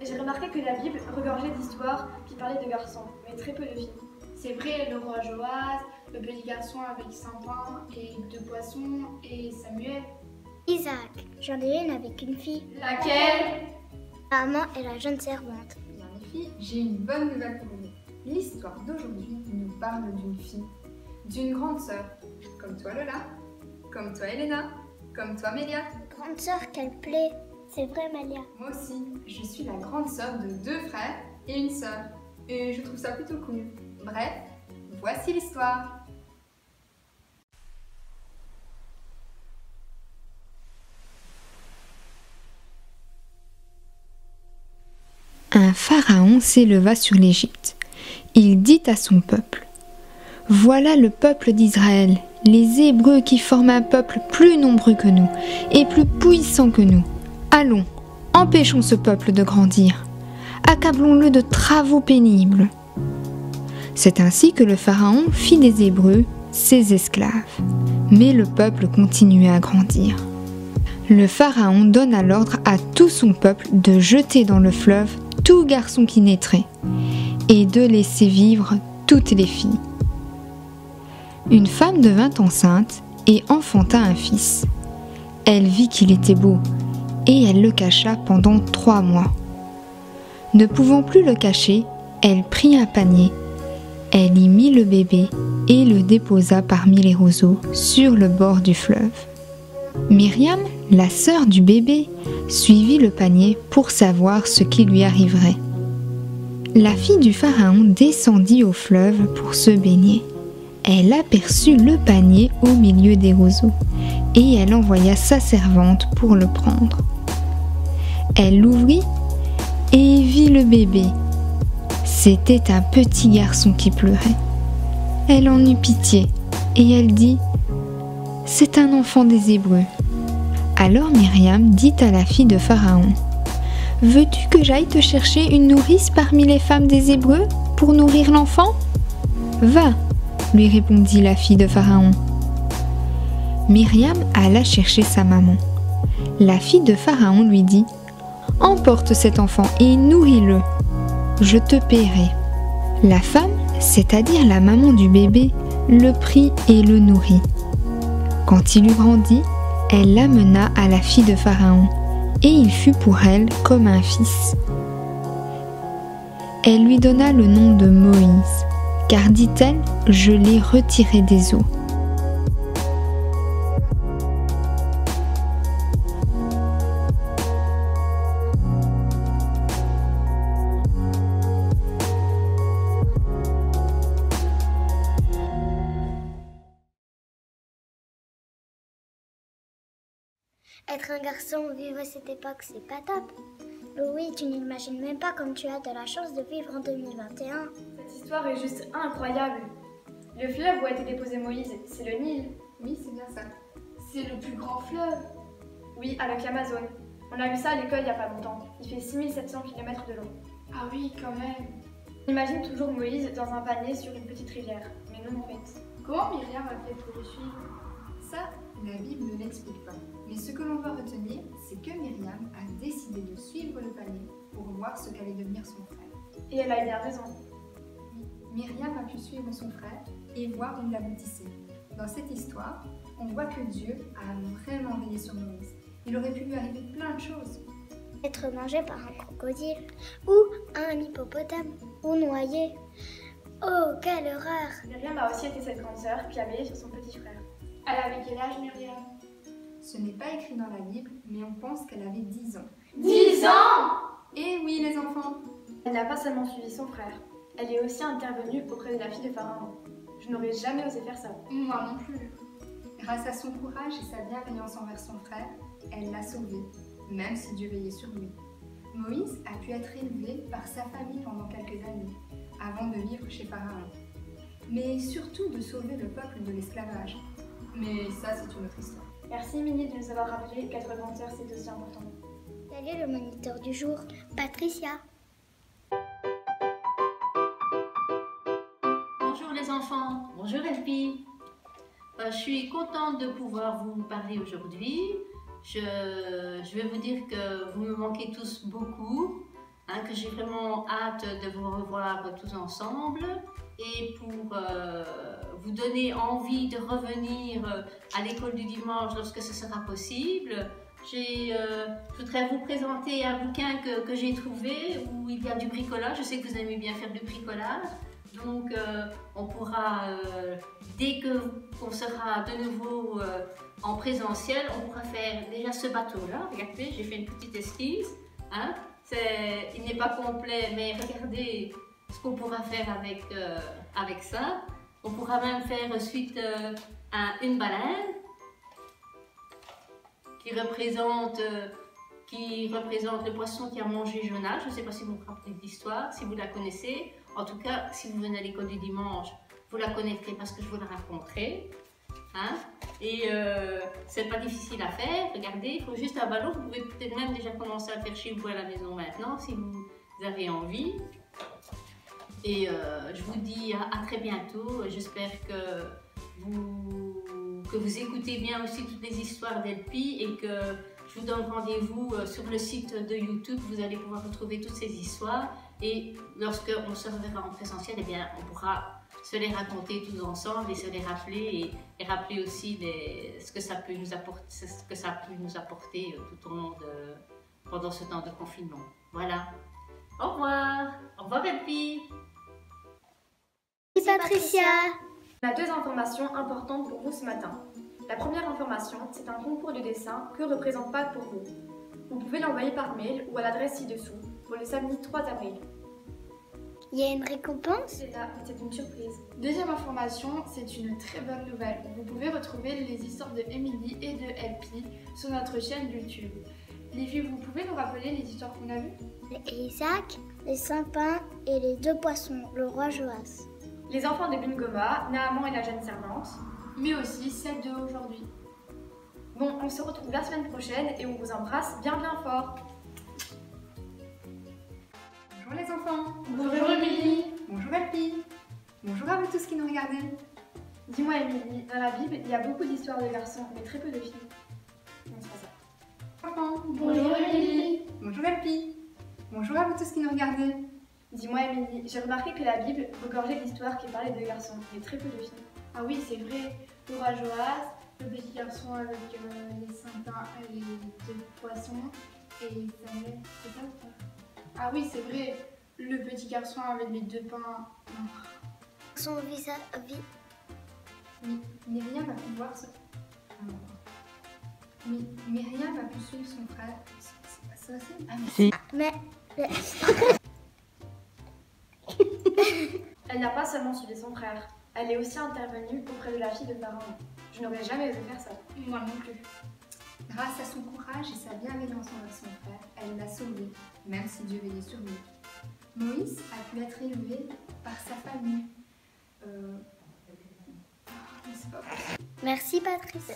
J'ai remarqué que la Bible regorgeait d'histoires qui parlaient de garçons, mais très peu de filles. C'est vrai, le roi Joas, le petit garçon avec 5 pains et 2 poissons, et Samuel. Isaac, j'en ai une avec une fille. Laquelle? Maman et la jeune servante. Bien les filles, j'ai une bonne nouvelle pour vous. L'histoire d'aujourd'hui nous parle d'une fille, d'une grande sœur, comme toi Lola, comme toi Elena, comme toi Mélia. Grande sœur, qu'elle plaît. C'est vrai, Malia. Moi aussi, je suis la grande sœur de 2 frères et une sœur. Et je trouve ça plutôt cool. Bref, voici l'histoire. Un pharaon s'éleva sur l'Égypte. Il dit à son peuple: « Voilà le peuple d'Israël, les Hébreux qui forment un peuple plus nombreux que nous et plus puissant que nous. Allons, empêchons ce peuple de grandir. Accablons-le de travaux pénibles. » C'est ainsi que le pharaon fit des Hébreux ses esclaves. Mais le peuple continuait à grandir. Le pharaon donna l'ordre à tout son peuple de jeter dans le fleuve tout garçon qui naîtrait et de laisser vivre toutes les filles. Une femme devint enceinte et enfanta un fils. Elle vit qu'il était beau et elle le cacha pendant 3 mois. Ne pouvant plus le cacher, elle prit un panier. Elle y mit le bébé et le déposa parmi les roseaux sur le bord du fleuve. Myriam, la sœur du bébé, suivit le panier pour savoir ce qui lui arriverait. La fille du pharaon descendit au fleuve pour se baigner. Elle aperçut le panier au milieu des roseaux et elle envoya sa servante pour le prendre. Elle l'ouvrit et vit le bébé. C'était un petit garçon qui pleurait. Elle en eut pitié et elle dit: « C'est un enfant des Hébreux. » Alors Myriam dit à la fille de Pharaon: « Veux-tu que j'aille te chercher une nourrice parmi les femmes des Hébreux pour nourrir l'enfant ? » « Va, » lui répondit la fille de Pharaon. Myriam alla chercher sa maman. La fille de Pharaon lui dit: « Emporte cet enfant et nourris-le. Je te paierai. » La femme, c'est-à-dire la maman du bébé, le prit et le nourrit. Quand il eut grandi, elle l'amena à la fille de Pharaon, et il fut pour elle comme un fils. Elle lui donna le nom de Moïse, car dit-elle, je l'ai retiré des eaux. Être un garçon vivre à cette époque, c'est pas top. Louis, tu n'imagines même pas comme tu as de la chance de vivre en 2021. Cette histoire est juste incroyable. Le fleuve où a été déposé Moïse, c'est le Nil. Oui, c'est bien ça. C'est le plus grand fleuve. Oui, avec l'Amazone. On a vu ça à l'école il n'y a pas longtemps. Il fait 6700 km de long. Ah oui, quand même. On imagine toujours Moïse dans un panier sur une petite rivière. Mais non, en fait. Comment Myriam a fait pour le suivre? Ça, la Bible ne l'explique pas. Mais ce que l'on va retenir, c'est que Myriam a décidé de suivre le panier pour voir ce qu'allait devenir son frère. Et elle a bien raison. Oui, Myriam a pu suivre son frère et voir où il aboutissait. Dans cette histoire, on voit que Dieu a vraiment veillé sur Moïse. Il aurait pu lui arriver plein de choses. Être mangé par un crocodile, ou un hippopotame, ou noyé. Oh, quelle horreur! Myriam a aussi été cette grande sœur qui a veillé sur son petit frère. Elle avait quel âge, Myriam? Ce n'est pas écrit dans la Bible, mais on pense qu'elle avait 10 ans. 10 ans! Et oui, les enfants! Elle n'a pas seulement suivi son frère, elle est aussi intervenue auprès de la fille de Pharaon. Je n'aurais jamais osé faire ça. Moi non plus. Grâce à son courage et sa bienveillance envers son frère, elle l'a sauvé, même si Dieu veillait sur lui. Moïse a pu être élevé par sa famille pendant quelques années, avant de vivre chez Pharaon. Mais surtout de sauver le peuple de l'esclavage. Mais ça, c'est une autre histoire. Merci Minnie de nous avoir rappelé qu'être grande sœur c'est aussi important. Salut le moniteur du jour, Patricia. Bonjour les enfants, bonjour Elfie. Je suis contente de pouvoir vous parler aujourd'hui. Je vais vous dire que vous me manquez tous beaucoup. que j'ai vraiment hâte de vous revoir tous ensemble et pour vous donner envie de revenir à l'école du dimanche lorsque ce sera possible. Je voudrais vous présenter un bouquin que j'ai trouvé où il y a du bricolage. Je sais que vous aimez bien faire du bricolage. Donc on pourra, dès qu'on sera de nouveau en présentiel, on pourra faire déjà ce bateau-là. Regardez, j'ai fait une petite esquisse. Il n'est pas complet, mais regardez ce qu'on pourra faire avec ça. On pourra même faire ensuite une baleine qui représente le poisson qui a mangé Jonas. Je ne sais pas si vous vous rappelez de l'histoire, si vous la connaissez. En tout cas, si vous venez à l'école du dimanche, vous la connaîtrez parce que je vous la raconterai. Et c'est pas difficile à faire. Regardez, il faut juste un ballon. Vous pouvez peut-être même déjà commencer à le faire chez vous à la maison maintenant si vous avez envie. Et je vous dis à très bientôt. J'espère que vous écoutez bien aussi toutes les histoires d'Elpi et que je vous donne rendez-vous sur le site de YouTube. Vous allez pouvoir retrouver toutes ces histoires et lorsqu'on se reverra en présentiel, eh bien, on pourra se les raconter tous ensemble et se les rappeler et rappeler aussi ce que ça peut nous apporter tout au long pendant ce temps de confinement. Voilà. Au revoir. Au revoir Elpi. Merci Patricia. On a deux informations importantes pour vous ce matin. La première information, c'est un concours de dessin Que représente Pâques pour vous. Vous pouvez l'envoyer par mail ou à l'adresse ci-dessous pour le samedi 3 avril. Il y a une récompense? C'est là, c'est une surprise. Deuxième information, c'est une très bonne nouvelle. Vous pouvez retrouver les histoires de Émilie et de Elpi sur notre chaîne YouTube. Les filles, vous pouvez nous rappeler les histoires qu'on a vues? Isaac, les 5 pains et les 2 poissons, le roi Joas. Les enfants de Bingoma, Naaman et la jeune servante. Mais aussi celle de aujourd'hui. Bon, on se retrouve la semaine prochaine et on vous embrasse bien fort. Bonjour les enfants. Bonjour Émilie. Bonjour Elpi. Bonjour à vous tous qui nous regardez. Dis-moi Émilie, dans la Bible, il y a beaucoup d'histoires de garçons, mais très peu de filles. Non, c'est pas ça. Enfants. Bonjour Émilie. Bonjour Elpi. Bonjour à vous tous qui nous regardez. Dis-moi Émilie, j'ai remarqué que la Bible regorgeait d'histoires qui parlaient de garçons, mais très peu de filles. Ah oui, c'est vrai. Le roi Joas, le petit garçon avec les 5 pains et les 2 poissons, et Samuel, c'est ça ou pas? Ah oui, c'est vrai. Le petit garçon avec les 2 pains. Son visage. Myriam a pu voir ce... Myriam a pu suivre son frère. C'est ça aussi? Ah, mais Mais. Elle n'a pas seulement suivi son frère, elle est aussi intervenue auprès de la fille de Pharaon. Je n'aurais jamais osé faire ça. Moi non plus. grâce à son courage et sa bienveillance envers son frère, elle l'a sauvé, même si Dieu veillait sur lui. Moïse a pu être élevé par sa famille. Merci Patricia.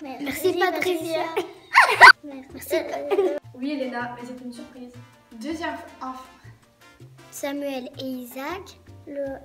Merci Patricia. Merci. Oui Elena, mais c'est une surprise. Deuxième enfant. Samuel et Isaac, le